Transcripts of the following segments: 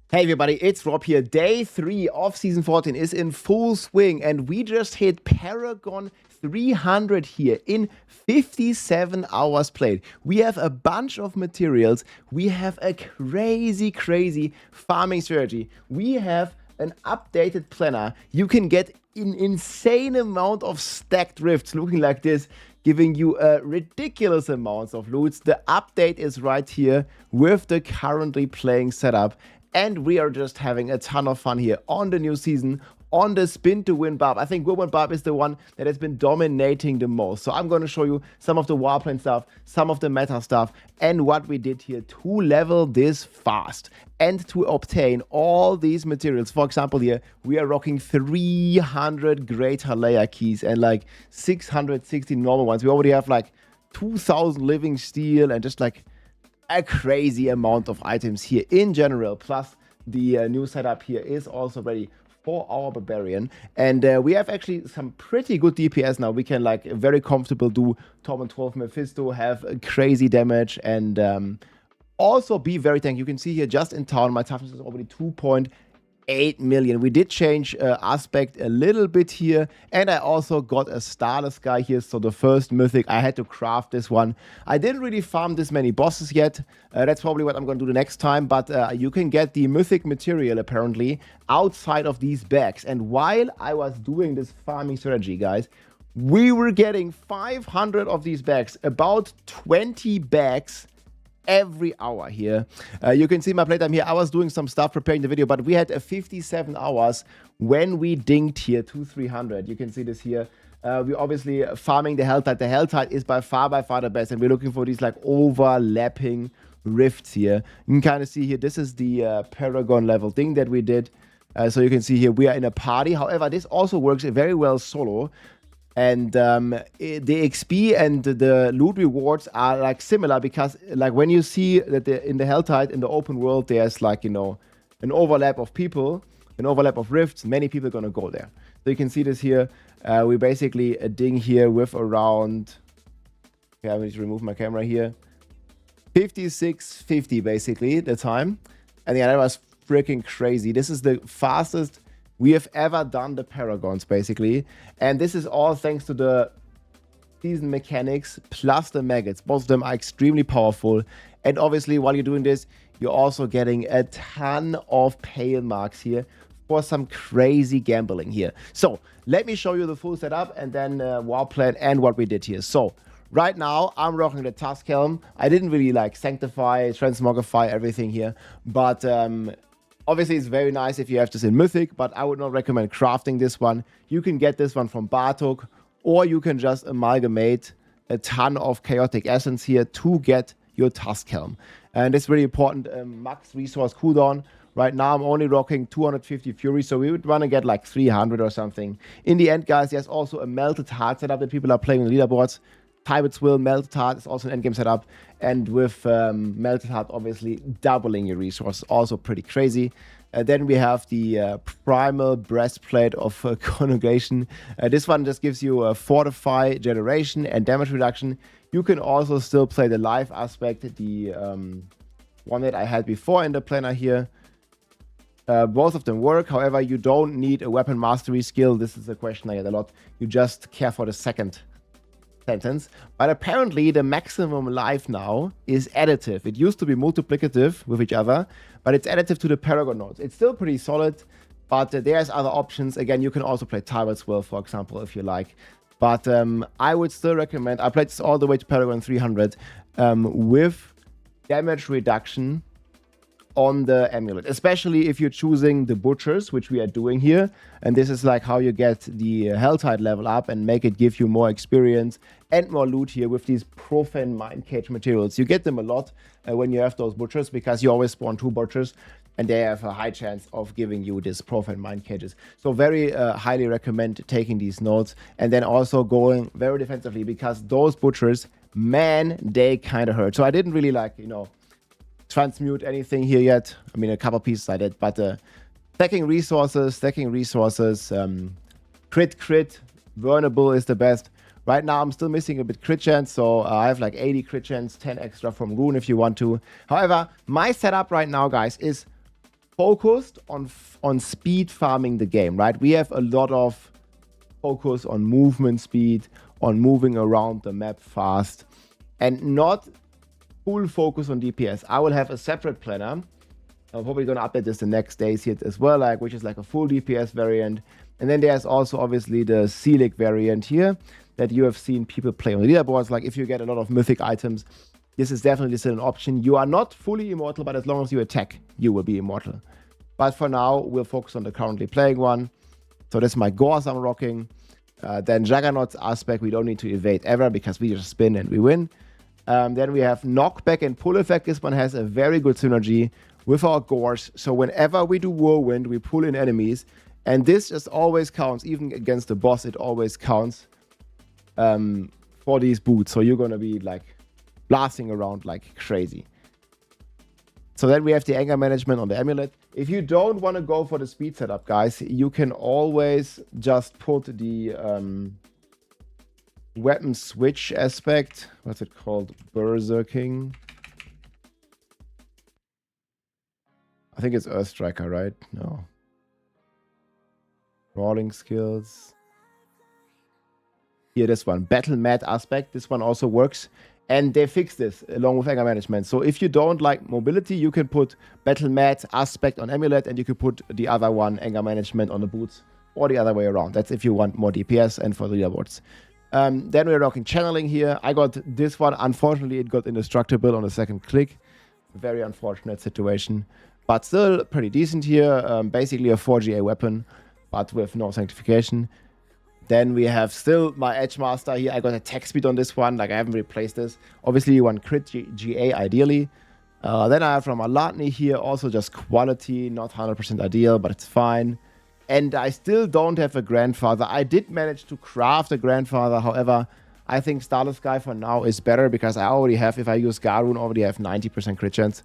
Hey everybody, it's Rob here. Day 3 of Season 14 is in full swing and we just hit Paragon 300 here in 57 hours played. We have a bunch of materials. We have a crazy farming strategy. We have an updated planner. You can get an insane amount of stacked rifts looking like this, giving you ridiculous amounts of loots. The update is right here with the currently playing setup. And we are just having a ton of fun here on the new season, on the spin to win barb. I think win barb is the one that has been dominating the most. So I'm going to show you some of the warplane stuff, some of the meta stuff, and what we did here to level this fast and to obtain all these materials. For example, here we are rocking 300 greater layer keys and like 660 normal ones. We already have like 2,000 living steel and just like a crazy amount of items here in general. Plus the new setup here is also ready for our barbarian, and we have actually some pretty good DPS now. We can like very comfortable do Tom and 12 Mephisto, have crazy damage, and also be very tanky. You can see here just in town my toughness is already 2.8 million. We did change aspect a little bit here, and I also got a starless guy here. So the first mythic, I had to craft this one. I didn't really farm this many bosses yet. That's probably what I'm going to do the next time, but you can get the mythic material apparently outside of these bags. And while I was doing this farming strategy, guys, we were getting 500 of these bags, about 20 bags every hour here. You can see my playtime here. I was doing some stuff preparing the video, but we had a 57 hours when we dinged here to 300. You can see this here. We're obviously farming the hell tide. The hell tide is by far the best, and we're looking for these like overlapping rifts here. You can kind of see here, this is the Paragon level thing that we did. So you can see here we are in a party. However, this also works very well solo. And the XP and the loot rewards are like similar, because like when you see that in the Helltide, in the open world, there's like, you know, an overlap of people, an overlap of rifts, many people are going to go there. So you can see this here. We basically ding here with around, okay, I need to remove my camera here, 5650 basically the time. And yeah, that was freaking crazy. This is the fastest we have ever done the Paragons, basically. And this is all thanks to the season mechanics plus the maggots. Both of them are extremely powerful. And obviously, while you're doing this, you're also getting a ton of pale marks here for some crazy gambling here. So let me show you the full setup and then war plan and what we did here. So right now, I'm rocking the Tusk Helm. I didn't really like sanctify, transmogrify everything here, but obviously, it's very nice if you have this in Mythic, but I would not recommend crafting this one. You can get this one from Bartok, or you can just amalgamate a ton of Chaotic Essence here to get your Tusk Helm. And it's really important, max resource cooldown. Right now, I'm only rocking 250 Fury, so we would want to get like 300 or something. In the end, guys, there's also a Melted Heart setup that people are playing on the leaderboards. Tybet's Will, Melted Heart is also an endgame setup, and with Melted Heart obviously doubling your resources, also pretty crazy. Then we have the Primal Breastplate of Conjugation. This one just gives you a Fortify generation and damage reduction. You can also still play the life aspect, the one that I had before in the planner here. Both of them work, however, you don't need a weapon mastery skill. This is a question I get a lot. You just care for the second sentence. But apparently the maximum life now is additive. It used to be multiplicative with each other, but it's additive to the Paragon nodes. It's still pretty solid, but there's other options. Again, you can also play Tyrant's Will, for example, if you like. But I would still recommend, I played this all the way to Paragon 300 with damage reduction on the amulet, especially if you're choosing the butchers, which we are doing here. And this is like how you get the Helltide level up and make it give you more experience and more loot here with these profane mind cage materials. You get them a lot when you have those butchers, because you always spawn 2 butchers and they have a high chance of giving you this profane mind cages. So very highly recommend taking these nodes, and then also going very defensively, because those butchers, man, they kind of hurt. So I didn't really like, you know, transmute anything here yet. I mean, a couple pieces I did, but stacking resources, crit, vulnerable is the best. Right now, I'm still missing a bit crit chance, so I have like 80 crit chance, 10 extra from Rune if you want to. However, my setup right now, guys, is focused on speed farming the game, right? We have a lot of focus on movement speed, on moving around the map fast, and not full focus on DPS. I will have a separate planner. I'm probably going to update this the next days here as well, like, which is like a full DPS variant. And then there's also obviously the Celic variant here that you have seen people play on the leaderboards. Like if you get a lot of mythic items, this is definitely still an option. You are not fully immortal, but as long as you attack, you will be immortal. But for now, we'll focus on the currently playing one. So that's my Gauss I'm rocking. Then Juggernaut's aspect, we don't need to evade ever because we just spin and we win. Then we have knockback and pull effect. This one has a very good synergy with our Gores. So whenever we do Whirlwind, we pull in enemies. And this just always counts, even against the boss, it always counts for these boots. So you're going to be like blasting around like crazy. So then we have the anger management on the amulet. If you don't want to go for the speed setup, guys, you can always just put the weapon switch aspect. What's it called? Berserking. I think it's Earth Striker, right? No. Brawling skills. Here, this one. Battle Mad aspect. This one also works. And they fixed this along with anger management. So if you don't like mobility, you can put Battle Mad aspect on amulet, and you can put the other one, anger management, on the boots, or the other way around. That's if you want more DPS and for the leaderboards. Then we're rocking channeling here. I got this one. Unfortunately, it got indestructible on the second click. Very unfortunate situation. But still pretty decent here. Basically a 4GA weapon, but with no sanctification. Then we have still my Edge Master here. I got attack speed on this one. Like, I haven't replaced this. Obviously, you want crit GA ideally. Then I have from Alatni here. Also just quality. Not 100% ideal, but it's fine. And I still don't have a Grandfather. I did manage to craft a Grandfather. However, I think Starless Sky for now is better because I already have, if I use Garun, already have 90% crit chance.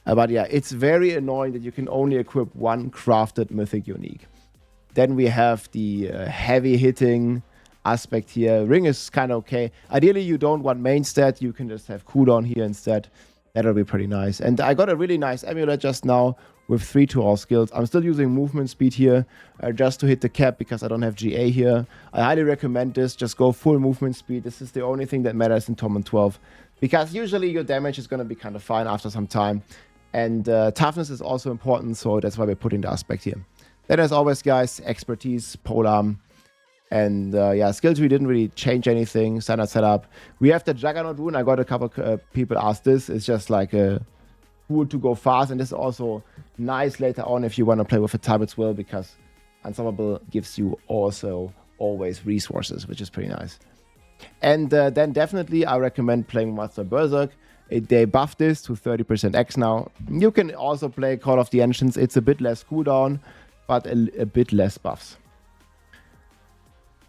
But yeah, it's very annoying that you can only equip one crafted mythic unique. Then we have the heavy hitting aspect here. Ring is kind of okay. Ideally, you don't want main stat. You can just have cooldown here instead. That'll be pretty nice. And I got a really nice amulet just now with 3 to all skills. I'm still using movement speed here just to hit the cap because I don't have GA here. I highly recommend this. Just go full movement speed. This is the only thing that matters in Torment 12. Because usually your damage is going to be kind of fine after some time. And toughness is also important. So that's why we're putting the aspect here. Then as always, guys, expertise, polearm, and yeah, skills we didn't really change anything, standard setup. We have the Juggernaut rune. I got a couple people ask this. It's just like a tool to go fast, and this is also nice later on if you want to play with a Tabit's Will, because Unstoppable gives you also always resources, which is pretty nice. And then definitely I recommend playing Master Berserk. They buffed this to 30% X now. You can also play Call of the Ancients. It's a bit less cooldown, but a bit less buffs.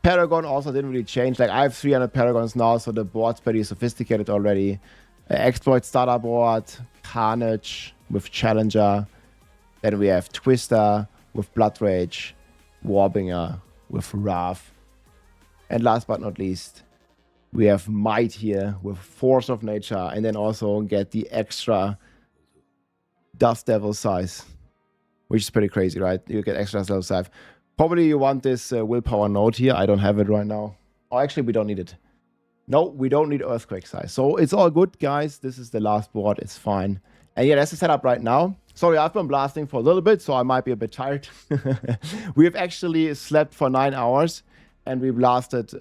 Paragon also didn't really change. Like, I have 300 Paragons now, so the board's pretty sophisticated already. Exploit starter board, Carnage with Challenger. Then we have Twister with Blood Rage, Warbringer with Wrath. And last but not least, we have Might here with Force of Nature, and then also get the extra Dust Devil size, which is pretty crazy, right? You get extra Dust Devil size. Probably you want this willpower node here. I don't have it right now. Oh, actually, we don't need it. No, we don't need Earthquake size. So it's all good, guys. This is the last board. It's fine. And yeah, that's the setup right now. Sorry, I've been blasting for a little bit, so I might be a bit tired. We have actually slept for 9 hours, and we blasted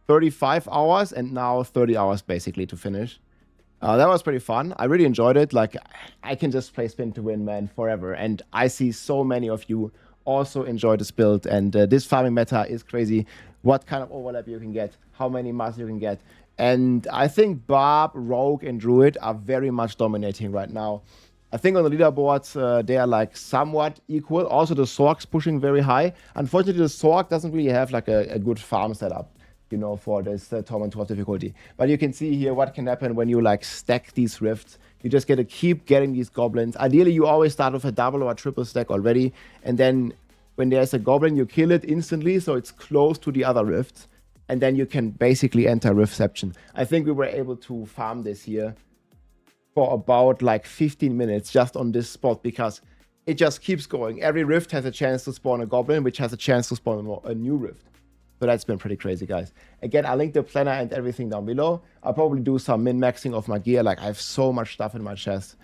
35 hours, and now 30 hours basically to finish. That was pretty fun. I really enjoyed it. Like, I can just play Spin to Win, man, forever. And I see so many of you also enjoy this build. And this farming meta is crazy. What kind of overlap you can get, how many masks you can get. And I think Barb, Rogue, and Druid are very much dominating right now. I think on the leaderboards, they are like somewhat equal. Also, the Sork's pushing very high. Unfortunately, the Sork doesn't really have like a good farm setup, you know, for this Torment 12 difficulty. But you can see here what can happen when you like stack these rifts. You just get to keep getting these goblins. Ideally, you always start with a double or a triple stack already. And then when there's a goblin, you kill it instantly, so it's close to the other rifts. And then you can basically enter Riftception. I think we were able to farm this here for about like 15 minutes just on this spot because it just keeps going. Every rift has a chance to spawn a goblin, which has a chance to spawn a new rift. So that's been pretty crazy, guys. Again, I'll link the planner and everything down below. I'll probably do some min-maxing of my gear. Like, I have so much stuff in my chest,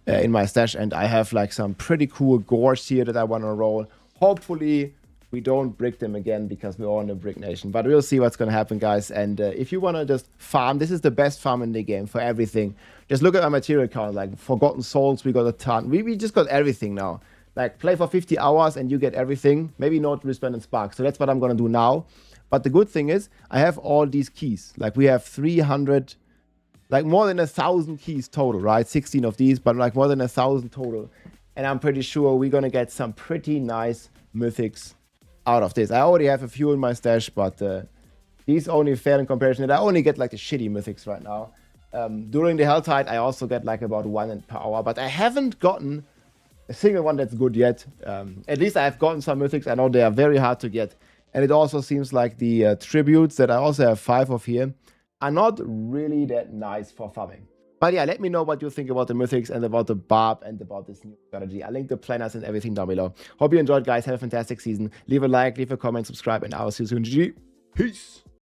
in my stash, and I have like some pretty cool gores here that I want to roll. Hopefully, we don't brick them again because we're all in the brick nation. But we'll see what's going to happen, guys. And if you want to just farm, this is the best farm in the game for everything. Just look at our material count. Like, Forgotten Souls, we got a ton. We just got everything now. Like, play for 50 hours and you get everything. Maybe not Resplendent Spark. So that's what I'm going to do now. But the good thing is, I have all these keys. Like, we have 300, like more than 1,000 keys total, right? 16 of these, but like more than 1,000 total. And I'm pretty sure we're going to get some pretty nice mythics out of this. I already have a few in my stash, but these only fair in comparison. And I only get like the shitty mythics right now. During the Helltide, I also get like about 1 per hour, but I haven't gotten a single one that's good yet. At least I have gotten some mythics. I know they are very hard to get. And it also seems like the tributes that I also have 5 of here are not really that nice for farming. But yeah, let me know what you think about the mythics and about the barb and about this new strategy. I'll link the planners and everything down below. Hope you enjoyed, guys. Have a fantastic season. Leave a like, leave a comment, subscribe, and I'll see you soon. GG. Peace.